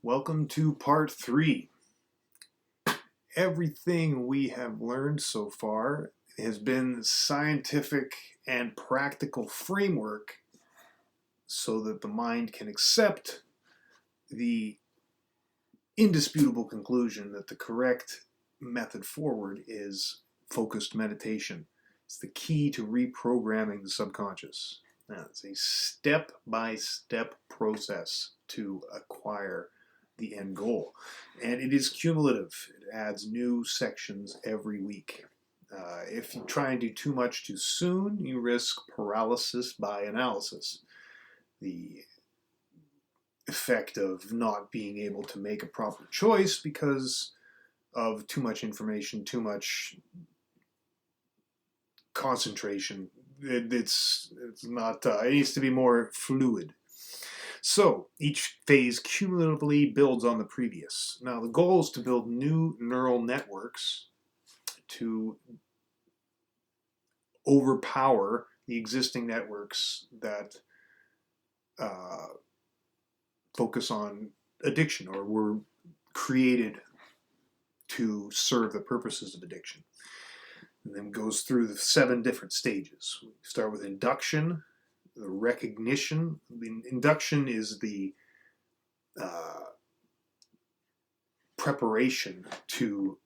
Welcome to part 3. Everything we have learned so far has been scientific and practical framework so that the mind can accept the indisputable conclusion that the correct method forward is focused meditation. It's the key to reprogramming the subconscious. Now, it's a step-by-step process to acquire the end goal. And it is cumulative. It adds new sections every week. If you try and do too much too soon, you risk paralysis by analysis. The effect of not being able to make a proper choice because of too much information, too much concentration. It's not, it needs to be more fluid. So each phase cumulatively builds on the previous. Now the goal is to build new neural networks to overpower the existing networks that focus on addiction or were created to serve the purposes of addiction. And then goes through the 7 different stages. We start with induction, the recognition. The induction is the preparation to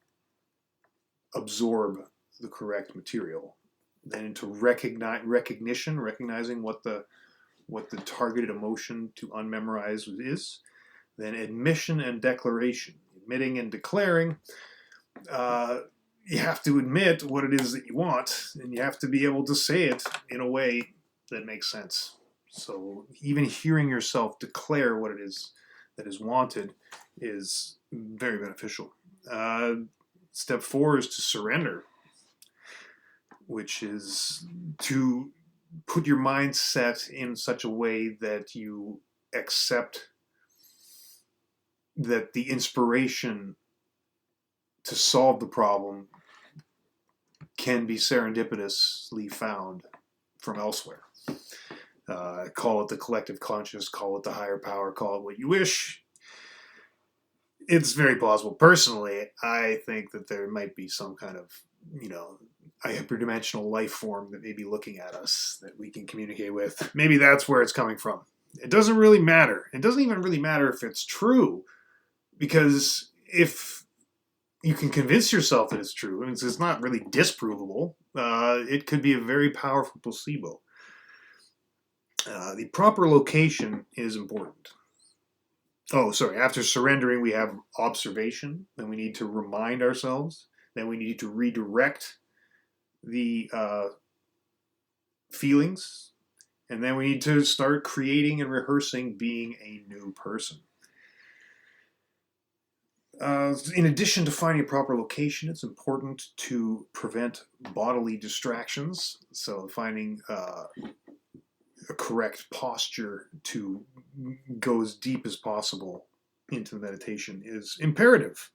absorb the correct material. Then into recognition, recognizing what the targeted emotion to unmemorize is. Then admission and declaration, admitting and declaring. You have to admit what it is that you want, and you have to be able to say it in a way that makes sense. So even hearing yourself declare what it is that is wanted is very beneficial. Step 4 is to surrender, which is to put your mindset in such a way that you accept that the inspiration to solve the problem can be serendipitously found from elsewhere. Call it the collective conscious, call it the higher power, call it what you wish. It's very plausible. Personally, I think that there might be some kind of, a hyperdimensional life form that may be looking at us that we can communicate with. Maybe that's where it's coming from. It doesn't really matter. It doesn't even really matter if it's true, because if you can convince yourself that it's true, and it's not really disprovable, it could be a very powerful placebo. The proper location is important. After surrendering, we have observation. Then we need to remind ourselves. Then we need to redirect the feelings. And then we need to start creating and rehearsing being a new person. In addition to finding a proper location, it's important to prevent bodily distractions. So finding a correct posture to go as deep as possible into the meditation is imperative.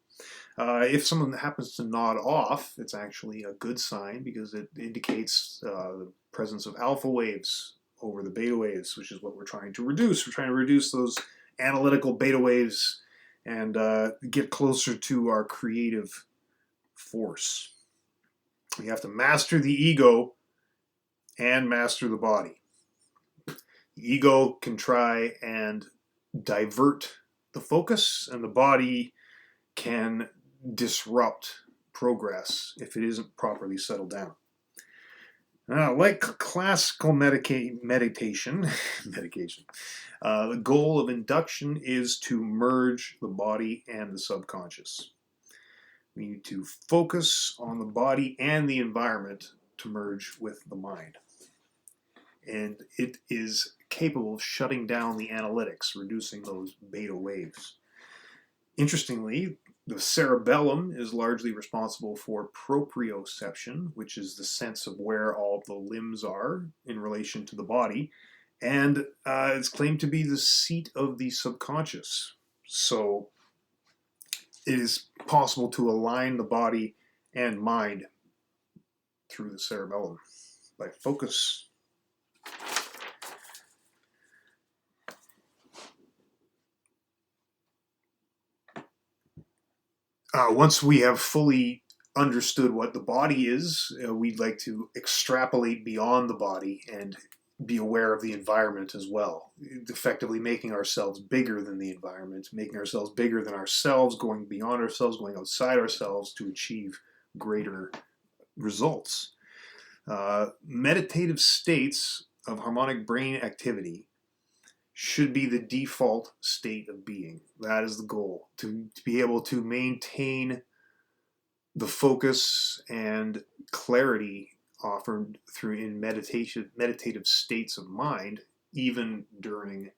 If someone happens to nod off, it's actually a good sign because it indicates the presence of alpha waves over the beta waves, which is what we're trying to reduce. We're trying to reduce those analytical beta waves and get closer to our creative force. We have to master the ego and master the body. The ego can try and divert the focus, and the body can disrupt progress if it isn't properly settled down. Like classical meditation, the goal of induction is to merge the body and the subconscious. We need to focus on the body and the environment to merge with the mind. And it is capable of shutting down the analytics, reducing those beta waves. Interestingly, the cerebellum is largely responsible for proprioception, which is the sense of where all the limbs are in relation to the body, and it's claimed to be the seat of the subconscious. So it is possible to align the body and mind through the cerebellum by focus. Once we have fully understood what the body is, we'd like to extrapolate beyond the body and be aware of the environment as well, effectively making ourselves bigger than the environment, making ourselves bigger than ourselves, going beyond ourselves, going outside ourselves to achieve greater results. Meditative states of harmonic brain activity should be the default state of being. That is the goal, to be able to maintain the focus and clarity offered through in meditative states of mind, even during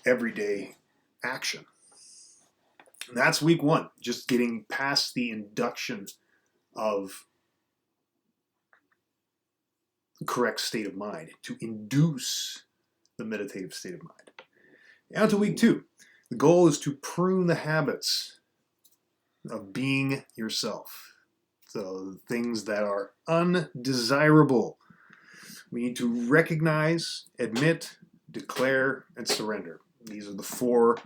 everyday action. And that's week one, just getting past the induction of the correct state of mind to induce the meditative state of mind. Now to week two. The goal is to prune the habits of being yourself. So things that are undesirable. We need to recognize, admit, declare, and surrender. These are the 4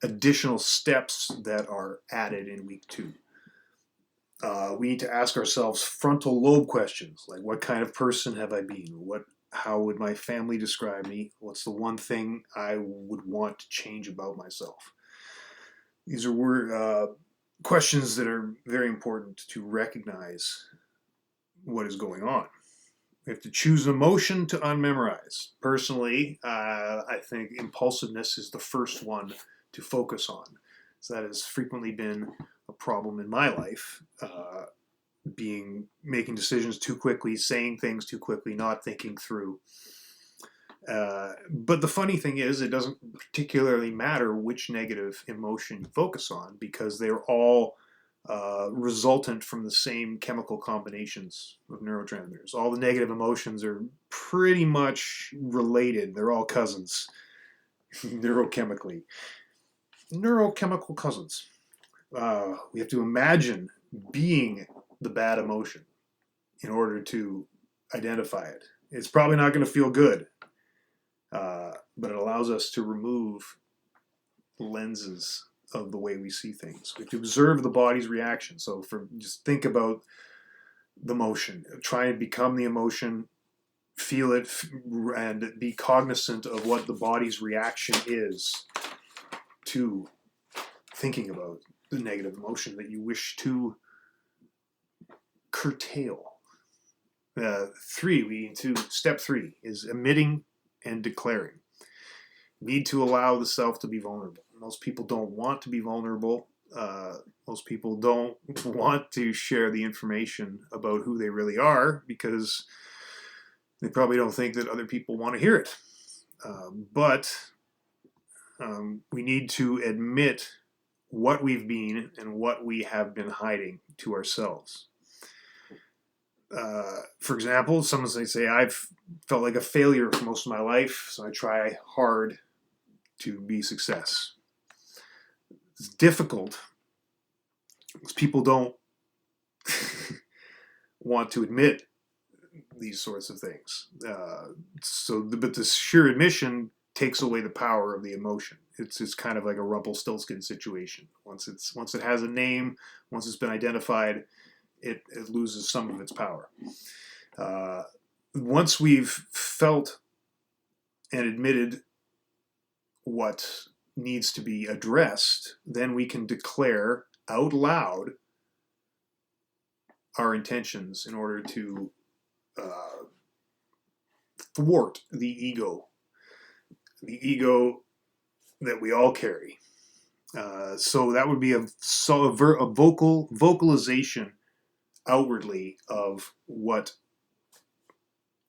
additional steps that are added in week 2. We need to ask ourselves frontal lobe questions, like what kind of person have I been? How would my family describe me? What's the one thing I would want to change about myself? These are questions that are very important to recognize what is going on. We have to choose an emotion to unmemorize. Personally, I think impulsiveness is the first one to focus on. So that has frequently been a problem in my life, making decisions too quickly, saying things too quickly, not thinking through. But the funny thing is, it doesn't particularly matter which negative emotion you focus on, because they're all resultant from the same chemical combinations of neurotransmitters. All the negative emotions are pretty much related. They're all cousins, neurochemically. Neurochemical cousins. We have to imagine being the bad emotion in order to identify it. It's probably not going to feel good, but it allows us to remove lenses of the way we see things. We have to observe the body's reaction. So just think about the emotion. Try and become the emotion, feel it, and be cognizant of what the body's reaction is to thinking about the negative emotion that you wish to curtail. Step 3 is admitting and declaring. Need to allow the self to be vulnerable. Most people don't want to be vulnerable. Most people don't want to share the information about who they really are because they probably don't think that other people want to hear it. But we need to admit what we've been and what we have been hiding to ourselves. For example, someone may say, I've felt like a failure for most of my life, so I try hard to be success. It's difficult because people don't want to admit these sorts of things. But the sheer admission takes away the power of the emotion. It's kind of like a Rumpelstiltskin situation. Once it has a name, once it's been identified, it loses some of its power. Once we've felt and admitted what needs to be addressed, then we can declare out loud our intentions in order to thwart the ego that we all carry. So that would be a vocalization outwardly of what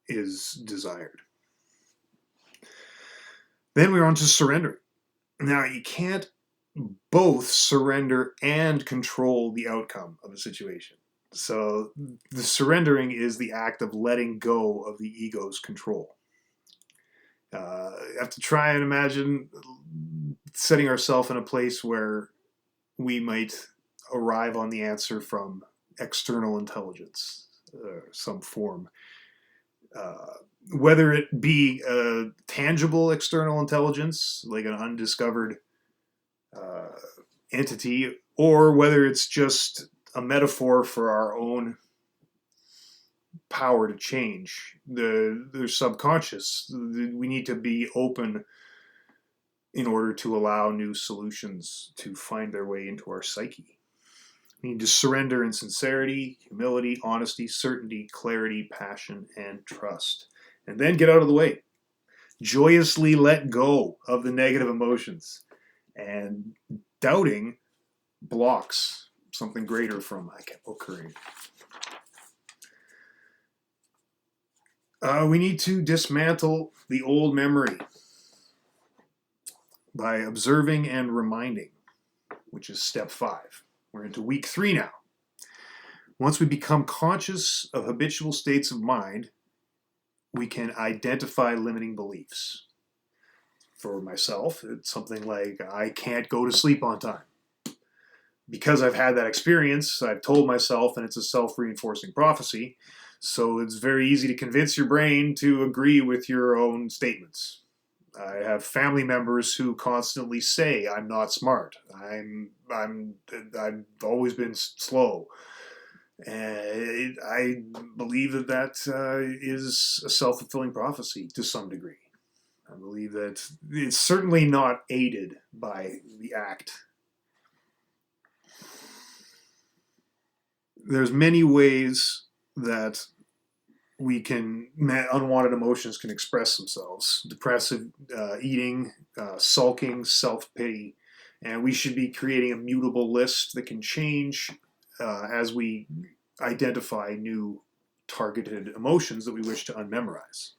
is desired. Then we're on to surrender. Now, you can't both surrender and control the outcome of a situation. So the surrendering is the act of letting go of the ego's control. You have to try and imagine setting ourselves in a place where we might arrive on the answer from external intelligence, some form. Whether it be a tangible external intelligence, like an undiscovered entity, or whether it's just a metaphor for our own power to change the subconscious. We need to be open in order to allow new solutions to find their way into our psyche. We need to surrender in sincerity, humility, honesty, certainty, clarity, passion, and trust. And then get out of the way. Joyously let go of the negative emotions. And doubting blocks something greater from occurring. We need to dismantle the old memory by observing and reminding, which is step 5. We're into week 3 now. Once we become conscious of habitual states of mind, we can identify limiting beliefs. For myself, it's something like, I can't go to sleep on time. Because I've had that experience, I've told myself, and it's a self-reinforcing prophecy, so it's very easy to convince your brain to agree with your own statements. I have family members who constantly say I'm not smart. I've always been slow. And I believe that is a self-fulfilling prophecy to some degree. I believe that it's certainly not aided by the act. There's many ways that unwanted emotions can express themselves. Depressive eating, sulking, self-pity. And we should be creating a mutable list that can change as we identify new targeted emotions that we wish to unmemorize.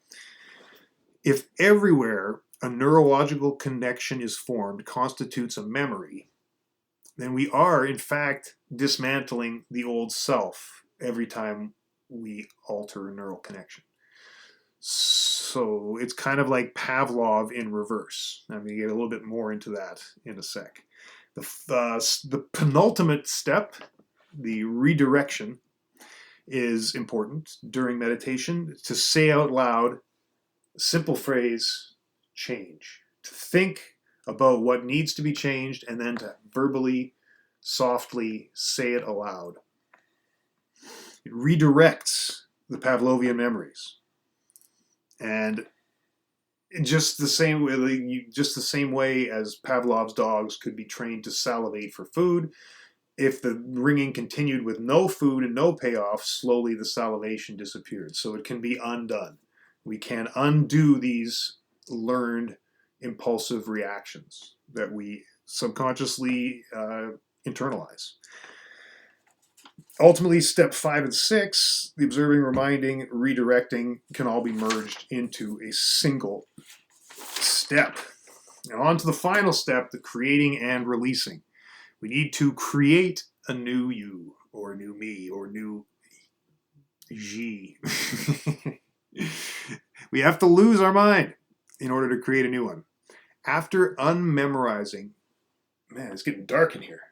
If everywhere a neurological connection is formed constitutes a memory, then we are, in fact, dismantling the old self every time we alter a neural connection. So it's kind of like Pavlov in reverse. I'm going to get a little bit more into that in a sec. The penultimate step, the redirection, is important during meditation, to say out loud a simple phrase, change. To think about what needs to be changed and then to verbally, softly say it aloud. It redirects the Pavlovian memories. And just the same way as Pavlov's dogs could be trained to salivate for food, if the ringing continued with no food and no payoff, slowly the salivation disappeared. So it can be undone. We can undo these learned impulsive reactions that we subconsciously internalize. Ultimately, step 5 and 6, the observing, reminding, redirecting, can all be merged into a single step. Now on to the final step, the creating and releasing. We need to create a new you, or new me, or new G. We have to lose our mind in order to create a new one. After unmemorizing, man, it's getting dark in here.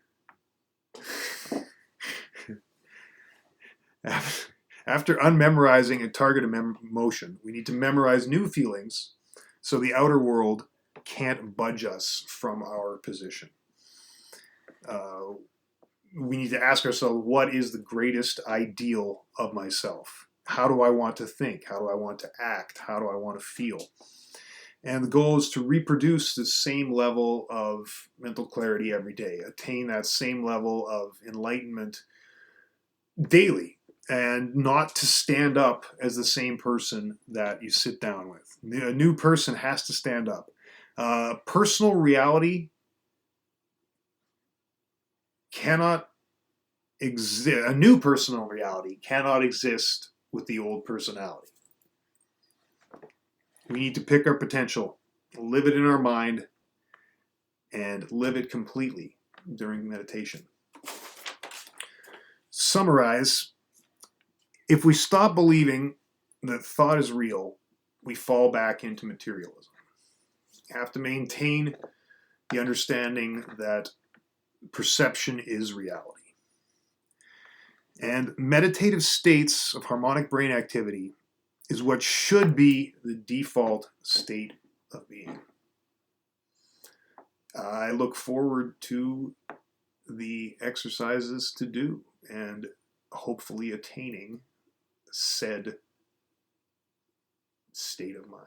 After unmemorizing a target emotion, we need to memorize new feelings so the outer world can't budge us from our position. We need to ask ourselves, what is the greatest ideal of myself? How do I want to think? How do I want to act? How do I want to feel? And the goal is to reproduce the same level of mental clarity every day, attain that same level of enlightenment daily, and not to stand up as the same person that you sit down with. A new person has to stand up. Personal reality cannot exist. A new personal reality cannot exist with the old personality. We need to pick our potential, live it in our mind, and live it completely during meditation. Summarize, if we stop believing that thought is real, we fall back into materialism. You have to maintain the understanding that perception is reality. And meditative states of harmonic brain activity is what should be the default state of being. I look forward to the exercises to do and hopefully attaining said state of mind.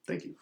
Thank you.